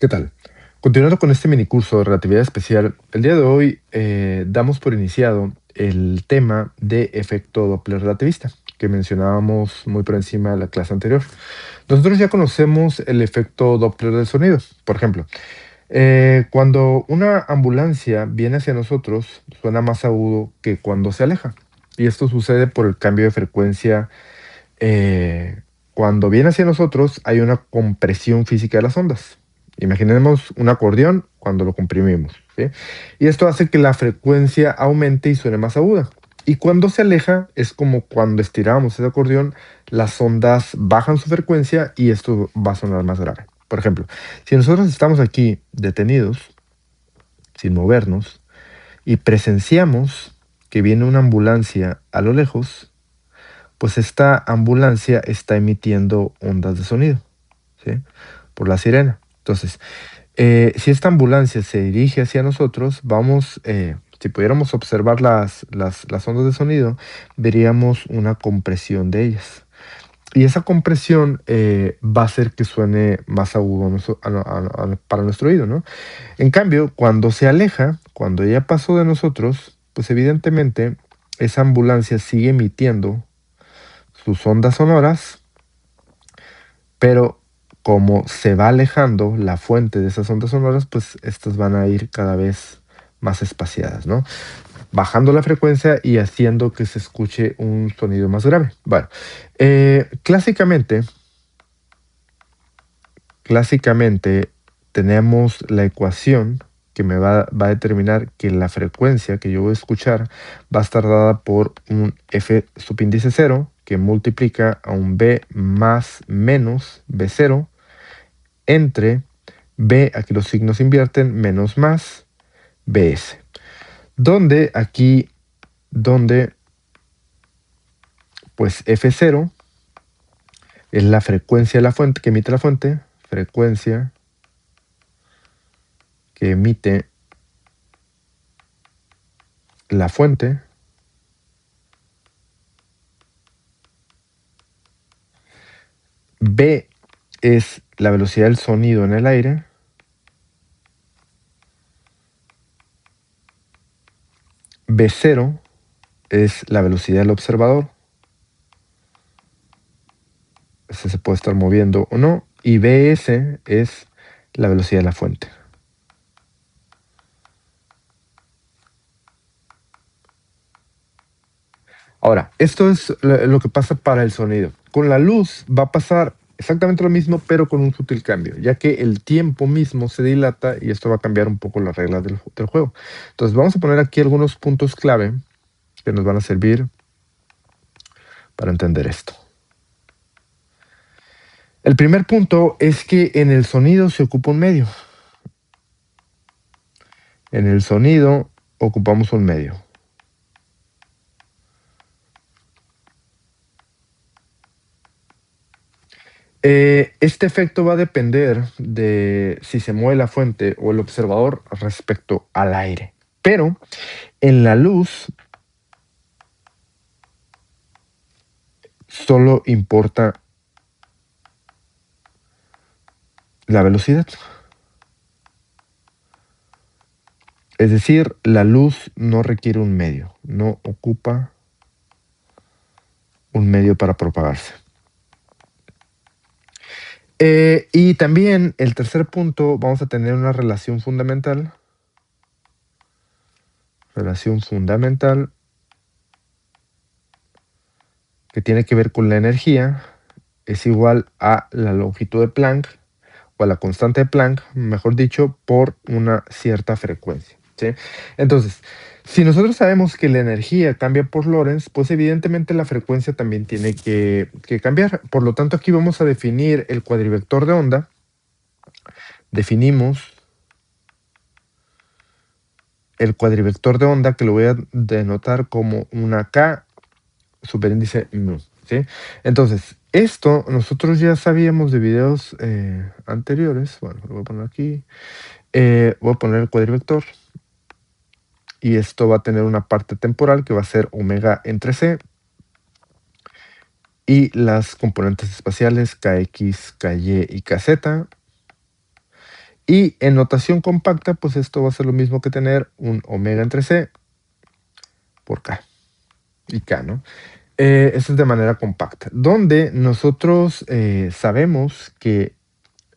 ¿Qué tal? Continuando con este minicurso de relatividad especial, el día de hoy damos por iniciado el tema de efecto Doppler relativista, que mencionábamos muy por encima de la clase anterior. Nosotros ya conocemos el efecto Doppler del sonido. Por ejemplo, cuando una ambulancia viene hacia nosotros, suena más agudo que cuando se aleja. Y esto sucede por el cambio de frecuencia. Cuando viene hacia nosotros, hay una compresión física de las ondas. Imaginemos un acordeón cuando lo comprimimos, ¿sí? Y esto hace que la frecuencia aumente y suene más aguda. Y cuando se aleja, es como cuando estiramos ese acordeón, las ondas bajan su frecuencia y esto va a sonar más grave. Por ejemplo, si nosotros estamos aquí detenidos, sin movernos, y presenciamos que viene una ambulancia a lo lejos, pues esta ambulancia está emitiendo ondas de sonido, ¿sí? Por la sirena. Entonces, si esta ambulancia se dirige hacia nosotros, si pudiéramos observar las ondas de sonido, veríamos una compresión de ellas. Y esa compresión va a hacer que suene más agudo para nuestro oído, ¿no? En cambio, cuando se aleja, cuando ya pasó de nosotros, pues evidentemente esa ambulancia sigue emitiendo sus ondas sonoras, pero como se va alejando la fuente de esas ondas sonoras, pues estas van a ir cada vez más espaciadas, ¿no? Bajando la frecuencia y haciendo que se escuche un sonido más grave. Bueno, clásicamente tenemos la ecuación que me va a determinar que la frecuencia que yo voy a escuchar va a estar dada por un f subíndice 0 que multiplica a un b más menos b0 entre b, aquí los signos se invierten, menos más bs. Donde pues f0 es la frecuencia de la fuente que emite la fuente, frecuencia que emite la fuente. B es la velocidad del sonido en el aire. B0 es la velocidad del observador. Ese se puede estar moviendo o no. Y Bs es la velocidad de la fuente. Ahora, esto es lo que pasa para el sonido. Con la luz va a pasar exactamente lo mismo, pero con un sutil cambio, ya que el tiempo mismo se dilata y esto va a cambiar un poco las reglas del juego. Entonces vamos a poner aquí algunos puntos clave que nos van a servir para entender esto. El primer punto es que en el sonido se ocupa un medio. En el sonido ocupamos un medio. Este efecto va a depender de si se mueve la fuente o el observador respecto al aire. Pero en la luz solo importa la velocidad. Es decir, la luz no requiere un medio, no ocupa un medio para propagarse. Y también el tercer punto, vamos a tener una relación fundamental. Relación fundamental que tiene que ver con la energía, es igual a la longitud de Planck, o a la constante de Planck, mejor dicho, por una cierta frecuencia, ¿sí? Entonces, si nosotros sabemos que la energía cambia por Lorentz, pues evidentemente la frecuencia también tiene que cambiar. Por lo tanto, aquí vamos a definir el cuadrivector de onda. Definimos el cuadrivector de onda, que lo voy a denotar como una K superíndice mu, ¿sí? Entonces, esto nosotros ya sabíamos de videos anteriores. Bueno, lo voy a poner aquí. Voy a poner el cuadrivector. Y esto va a tener una parte temporal que va a ser omega entre c. Y las componentes espaciales kx, ky y kz. Y en notación compacta, pues esto va a ser lo mismo que tener un omega entre C por K y K, ¿no? Eso es de manera compacta, donde nosotros sabemos que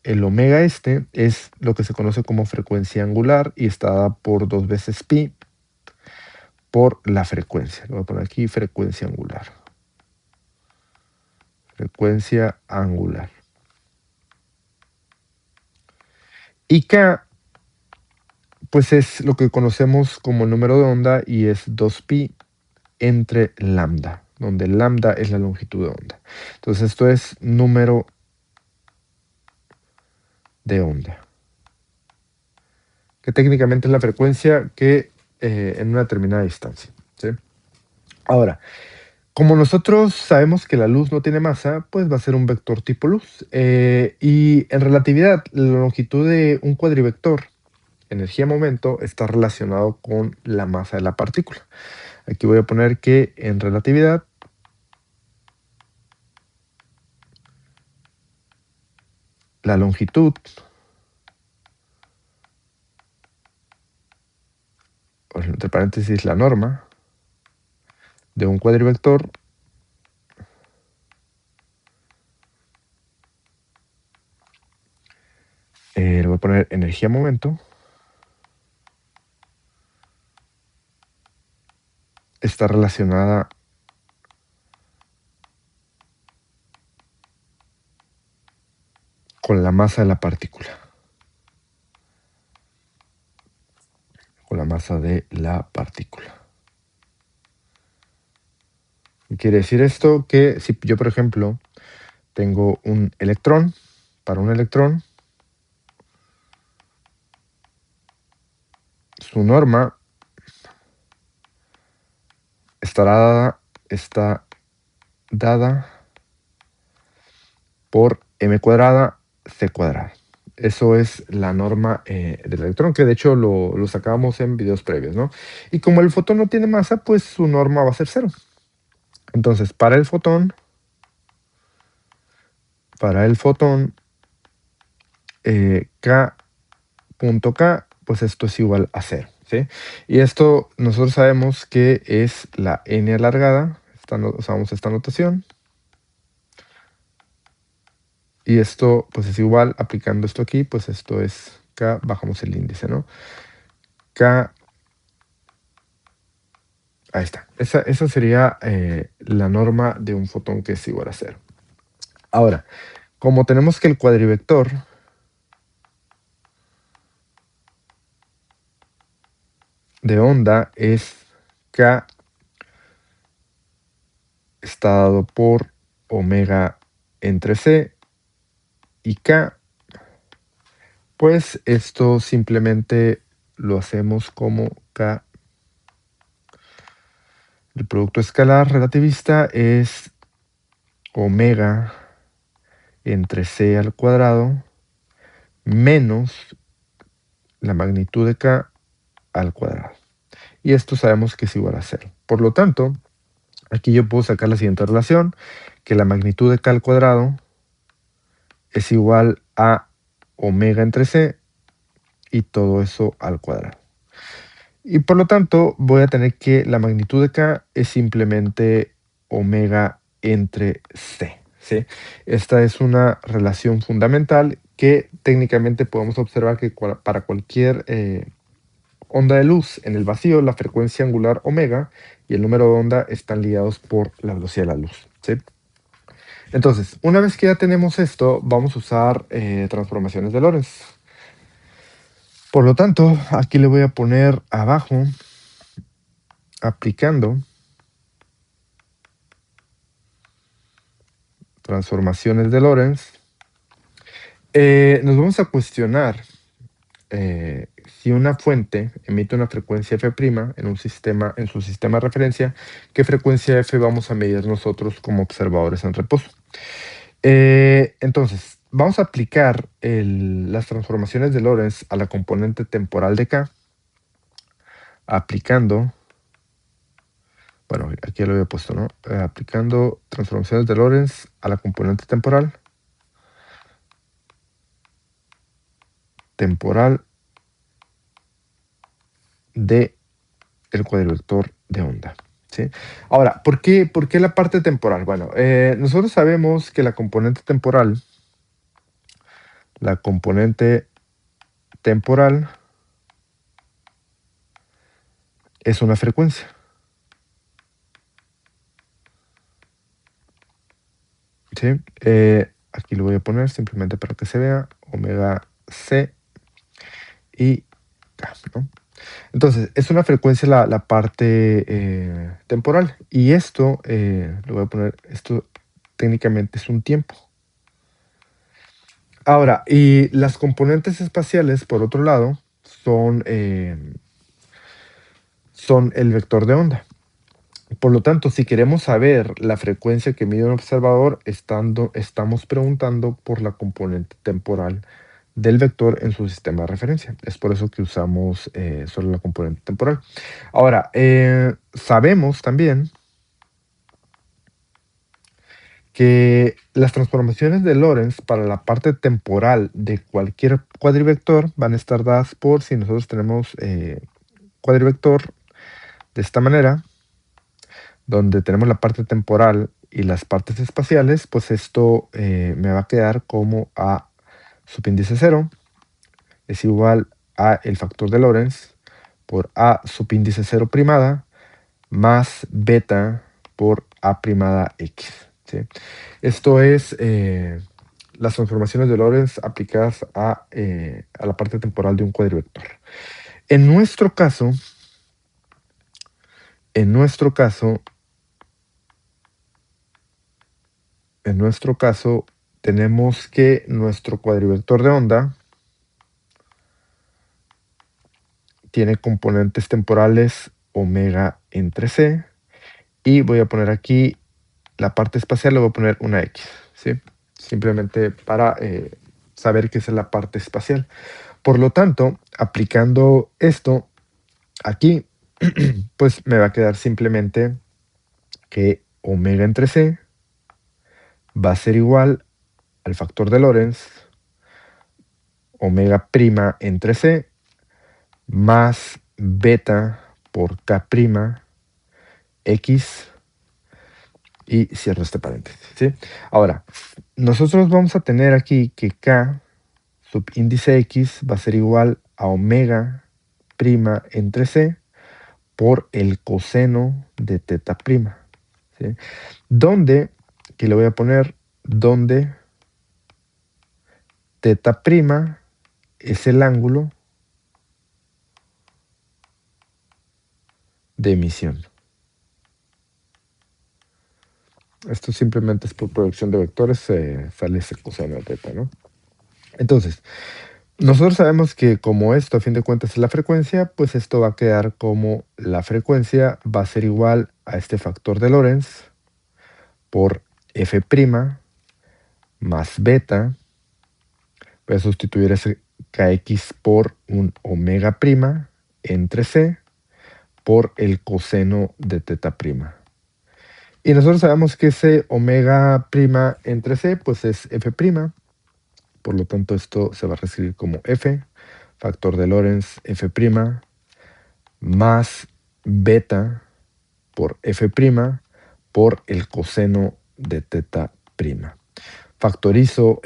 el omega este es lo que se conoce como frecuencia angular y está dada por 2 veces pi por la frecuencia. Lo voy a poner aquí, frecuencia angular. Frecuencia angular. Y K, pues es lo que conocemos como el número de onda y es 2pi entre lambda, donde lambda es la longitud de onda. Entonces esto es número de onda, que técnicamente es la frecuencia que en una determinada distancia, ¿sí? Ahora, como nosotros sabemos que la luz no tiene masa, pues va a ser un vector tipo luz. Y en relatividad, la longitud de un cuadrivector, energía-momento, está relacionado con la masa de la partícula. Aquí voy a poner que en relatividad, la longitud, o entre paréntesis la norma, de un cuadrivector le voy a poner energía-momento, está relacionada con la masa de la partícula. Con la masa de la partícula. ¿Qué quiere decir esto? Que si yo, por ejemplo, tengo un electrón, para un electrón, su norma está dada por m cuadrada c cuadrada. Eso es la norma del electrón, que de hecho lo sacábamos en videos previos, ¿no? Y como el fotón no tiene masa, pues su norma va a ser 0. Entonces, para el fotón, K.K, pues esto es igual a 0, ¿sí? Y esto nosotros sabemos que es la n alargada, usamos esta notación. Y esto pues es igual, aplicando esto aquí, pues esto es K, bajamos el índice, ¿no? K, ahí está. Esa sería la norma de un fotón que es igual a 0. Ahora, como tenemos que el cuadrivector de onda es K, está dado por omega entre C y K, pues esto simplemente lo hacemos como K. El producto escalar relativista es omega entre C al cuadrado menos la magnitud de K al cuadrado. Y esto sabemos que es igual a 0. Por lo tanto, aquí yo puedo sacar la siguiente relación, que la magnitud de K al cuadrado es igual a omega entre C y todo eso al cuadrado. Y por lo tanto, voy a tener que la magnitud de K es simplemente omega entre C, ¿sí? Esta es una relación fundamental que técnicamente podemos observar que para cualquier onda de luz en el vacío, la frecuencia angular omega y el número de onda están ligados por la velocidad de la luz, ¿sí? Entonces, una vez que ya tenemos esto, vamos a usar transformaciones de Lorentz. Por lo tanto, aquí le voy a poner abajo, aplicando transformaciones de Lorentz, nos vamos a cuestionar si una fuente emite una frecuencia f' en su sistema de referencia, ¿qué frecuencia f vamos a medir nosotros como observadores en reposo? Entonces, vamos a aplicar las transformaciones de Lorentz a la componente temporal de K, aplicando, bueno, aquí ya lo había puesto, ¿no? Aplicando transformaciones de Lorentz a la componente temporal. temporal de el cuadrivector de onda. ¿Sí? Ahora, ¿por qué la parte temporal? Bueno, nosotros sabemos que la componente temporal es una frecuencia. ¿Sí? Aquí lo voy a poner simplemente para que se vea omega c y k, ¿no? Entonces, es una frecuencia la parte temporal. Y esto, lo voy a poner, esto técnicamente es un tiempo. Ahora, y las componentes espaciales, por otro lado, son el vector de onda. Por lo tanto, si queremos saber la frecuencia que mide un observador, estamos preguntando por la componente temporal del vector en su sistema de referencia. Es por eso que usamos solo la componente temporal. Ahora, sabemos también que las transformaciones de Lorentz para la parte temporal de cualquier cuadrivector van a estar dadas por si nosotros tenemos cuadrivector de esta manera, donde tenemos la parte temporal y las partes espaciales, pues esto me va a quedar como A subíndice 0 es igual a el factor de Lorentz por A subíndice 0 primada más beta por A primada X. ¿Sí? Esto es las transformaciones de Lorentz aplicadas a la parte temporal de un cuadrivector. En nuestro caso, en nuestro caso, tenemos que nuestro cuadrivector de onda tiene componentes temporales omega entre c, y voy a poner aquí la parte espacial, le voy a poner una X, ¿sí? Simplemente para saber qué es la parte espacial. Por lo tanto, aplicando esto aquí, pues me va a quedar simplemente que omega entre c va a ser igual al factor de Lorentz omega prima entre c más beta por k prima x, y cierro este paréntesis, ¿sí? Ahora, nosotros vamos a tener aquí que k subíndice x va a ser igual a omega prima entre c por el coseno de teta prima, ¿sí? Donde, que le voy a poner, donde teta prima es el ángulo de emisión. Esto simplemente es por proyección de vectores, sale ese coseno de teta, ¿no? Entonces, nosotros sabemos que como esto a fin de cuentas es la frecuencia, pues esto va a quedar como la frecuencia va a ser igual a este factor de Lorentz por f' más beta. Voy a sustituir ese kx por un omega prima entre c por el coseno de teta prima. Y nosotros sabemos que ese omega prima entre c pues es f'. Por lo tanto, esto se va a reescribir como f, factor de Lorentz f' más beta por f' por el coseno de teta prima. Factorizo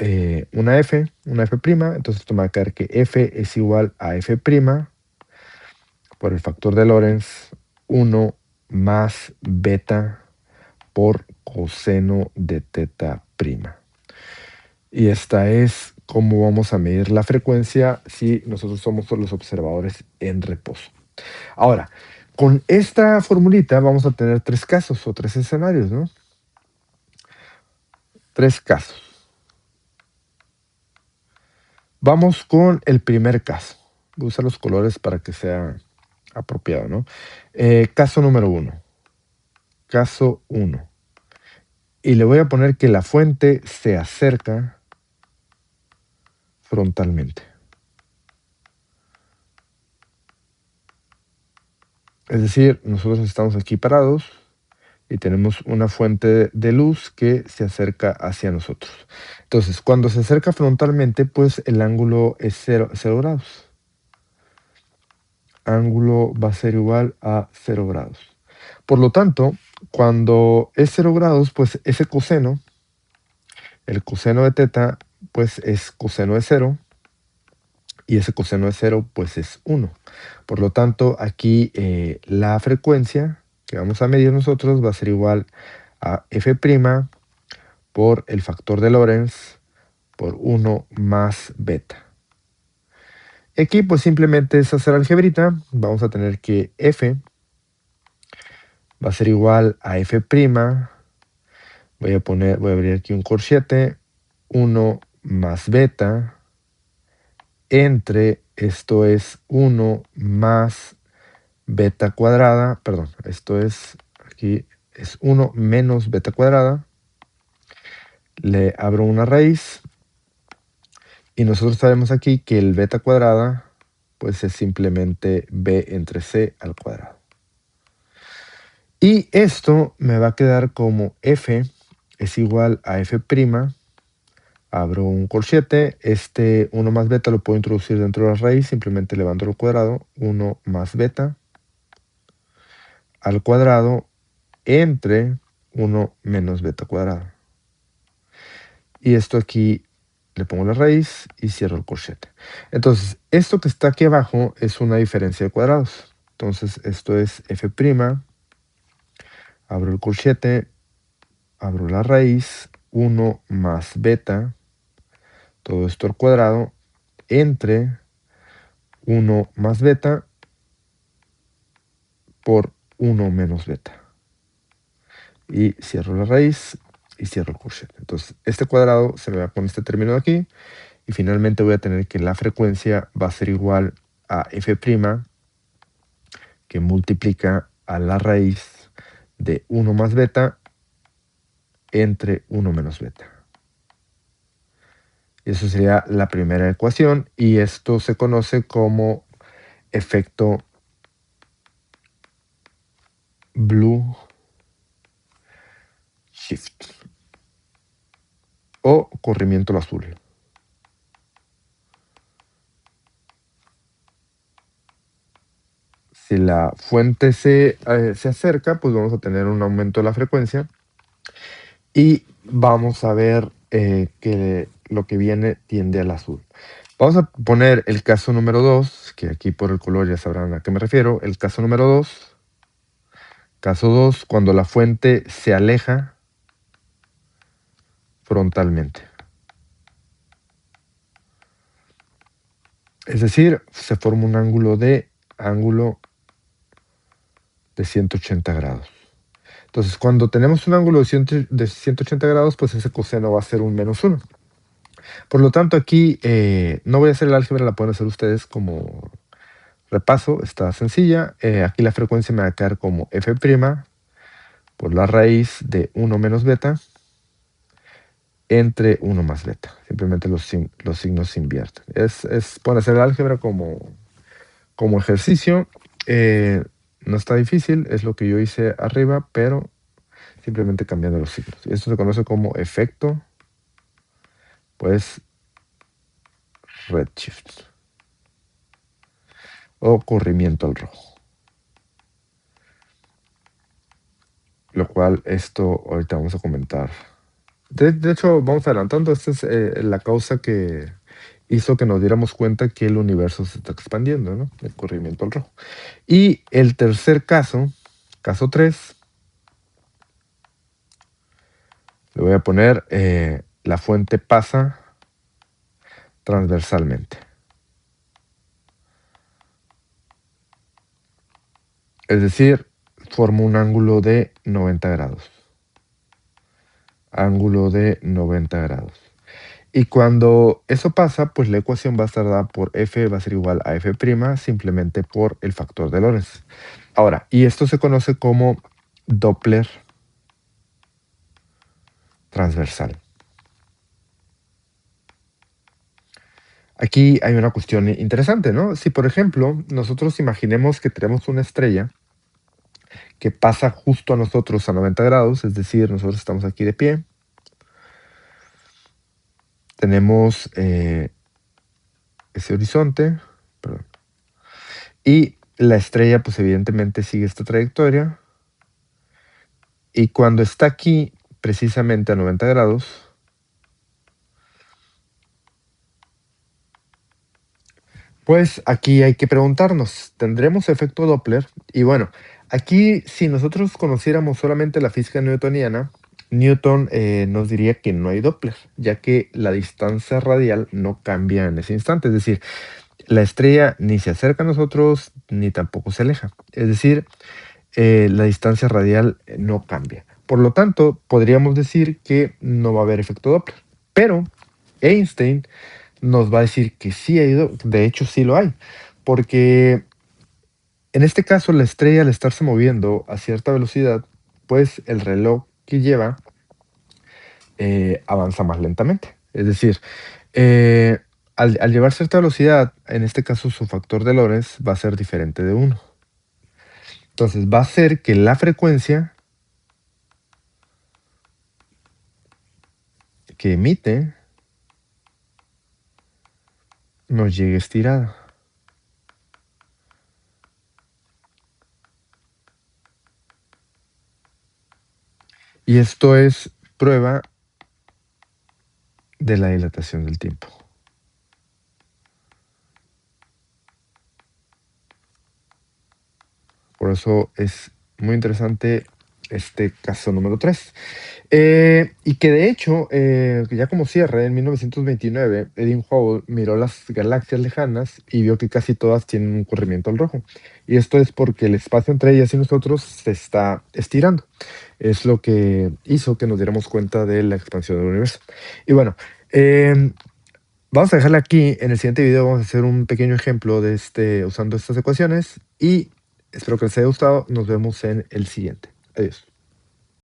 una f', entonces esto me va a quedar que f es igual a f' por el factor de Lorentz 1 más beta por coseno de teta prima. Y esta es cómo vamos a medir la frecuencia si nosotros somos los observadores en reposo. Ahora, con esta formulita vamos a tener tres casos o tres escenarios, ¿no? Tres casos. Vamos con el primer caso. Voy a usar los colores para que sea apropiado, ¿no? Caso número 1. Caso 1. Y le voy a poner que la fuente se acerca frontalmente. Es decir, nosotros estamos aquí parados y tenemos una fuente de luz que se acerca hacia nosotros. Entonces, cuando se acerca frontalmente, pues el ángulo es 0 grados. Ángulo va a ser igual a 0 grados. Por lo tanto, cuando es 0 grados, pues ese coseno, el coseno de teta, pues es coseno de 0, y ese coseno de 0, pues es 1. Por lo tanto, aquí la frecuencia que vamos a medir nosotros va a ser igual a f' por el factor de Lorentz por 1 más beta. Aquí pues simplemente es hacer algebrita. Vamos a tener que f va a ser igual a f'. Voy a abrir aquí un corchete. 1 más beta entre, esto es 1 más beta cuadrada, perdón, esto es, aquí es 1 menos beta cuadrada. Le abro una raíz y nosotros sabemos aquí que el beta cuadrada pues es simplemente b entre c al cuadrado. Y esto me va a quedar como f es igual a f'. Abro un corchete, este 1 más beta lo puedo introducir dentro de la raíz, simplemente levanto al cuadrado, 1 más beta al cuadrado entre 1 menos beta cuadrado. Y esto aquí le pongo la raíz y cierro el corchete. Entonces, esto que está aquí abajo es una diferencia de cuadrados. Entonces, esto es f', abro el corchete, abro la raíz, 1 más beta, todo esto al cuadrado, entre 1 más beta por 1 menos beta. Y cierro la raíz y cierro el corchete. Entonces, este cuadrado se me va con este término de aquí. Y finalmente voy a tener que la frecuencia va a ser igual a f', que multiplica a la raíz de 1 más beta entre 1 menos beta. Y eso sería la primera ecuación, y esto se conoce como efecto blue shift o corrimiento azul. Si la fuente se acerca, pues vamos a tener un aumento de la frecuencia y vamos a ver que lo que viene tiende al azul. Vamos a poner el caso número 2, que aquí por el color ya sabrán a qué me refiero. El caso número 2. Caso 2, cuando la fuente se aleja frontalmente. Es decir, se forma un ángulo de 180 grados. Entonces, cuando tenemos un ángulo de 180 grados, pues ese coseno va a ser un menos 1. Por lo tanto, aquí no voy a hacer el álgebra, la pueden hacer ustedes como repaso, está sencilla. Aquí la frecuencia me va a quedar como f' por la raíz de 1 menos beta entre 1 más beta. Simplemente los signos se invierten. Pueden hacer el álgebra como ejercicio. No está difícil, es lo que yo hice arriba, pero simplemente cambiando los signos. Esto se conoce como efecto, pues, redshift o corrimiento al rojo. Lo cual esto ahorita vamos a comentar. De hecho, vamos adelantando. Esta es la causa que hizo que nos diéramos cuenta que el universo se está expandiendo, ¿no? El corrimiento al rojo. Y el tercer caso, caso 3, le voy a poner la fuente pasa transversalmente. Es decir, forma un ángulo de 90 grados. Ángulo de 90 grados. Y cuando eso pasa, pues la ecuación va a estar dada por f va a ser igual a f', simplemente por el factor de Lorentz. Ahora, y esto se conoce como Doppler transversal. Aquí hay una cuestión interesante, ¿no? Si, por ejemplo, nosotros imaginemos que tenemos una estrella que pasa justo a nosotros a 90 grados, es decir, nosotros estamos aquí de pie. Tenemos ese horizonte, perdón, y la estrella pues evidentemente sigue esta trayectoria, y cuando está aquí precisamente a 90 grados, pues aquí hay que preguntarnos, ¿tendremos efecto Doppler? Y bueno, aquí si nosotros conociéramos solamente la física newtoniana, Newton nos diría que no hay Doppler, ya que la distancia radial no cambia en ese instante. Es decir, la estrella ni se acerca a nosotros ni tampoco se aleja. Es decir, la distancia radial no cambia. Por lo tanto, podríamos decir que no va a haber efecto Doppler. Pero Einstein nos va a decir que sí ha ido, de hecho sí lo hay, porque en este caso la estrella al estarse moviendo a cierta velocidad, pues el reloj que lleva avanza más lentamente. Es decir, eh, al llevar cierta velocidad, en este caso su factor de Lorentz va a ser diferente de 1. Entonces va a hacer que la frecuencia que emite nos llegue estirada. Y esto es prueba de la dilatación del tiempo. Por eso es muy interesante este caso número 3. Y que de hecho, ya como cierre, en 1929, Edwin Hubble miró las galaxias lejanas y vio que casi todas tienen un corrimiento al rojo. Y esto es porque el espacio entre ellas y nosotros se está estirando. Es lo que hizo que nos diéramos cuenta de la expansión del universo. Y bueno, vamos a dejarla aquí. En el siguiente video vamos a hacer un pequeño ejemplo de usando estas ecuaciones y espero que les haya gustado. Nos vemos en el siguiente. Adiós.